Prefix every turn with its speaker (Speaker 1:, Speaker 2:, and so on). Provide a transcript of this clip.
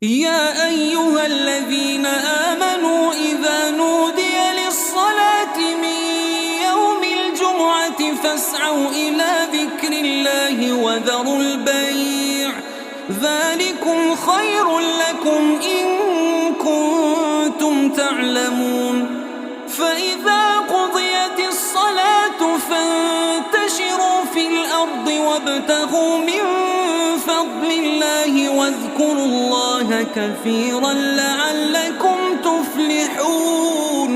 Speaker 1: يا أيها الذين آمنوا إذا نودي للصلاة من يوم الجمعة فاسعوا إلى ذكر الله وذروا البيع ذلكم خير لكم إن كنتم تعلمون فإذا قضيت الصلاة فانتشروا في الأرض وابتغوا من فضل الله واذكروا الله كثيرا لعلكم تفلحون.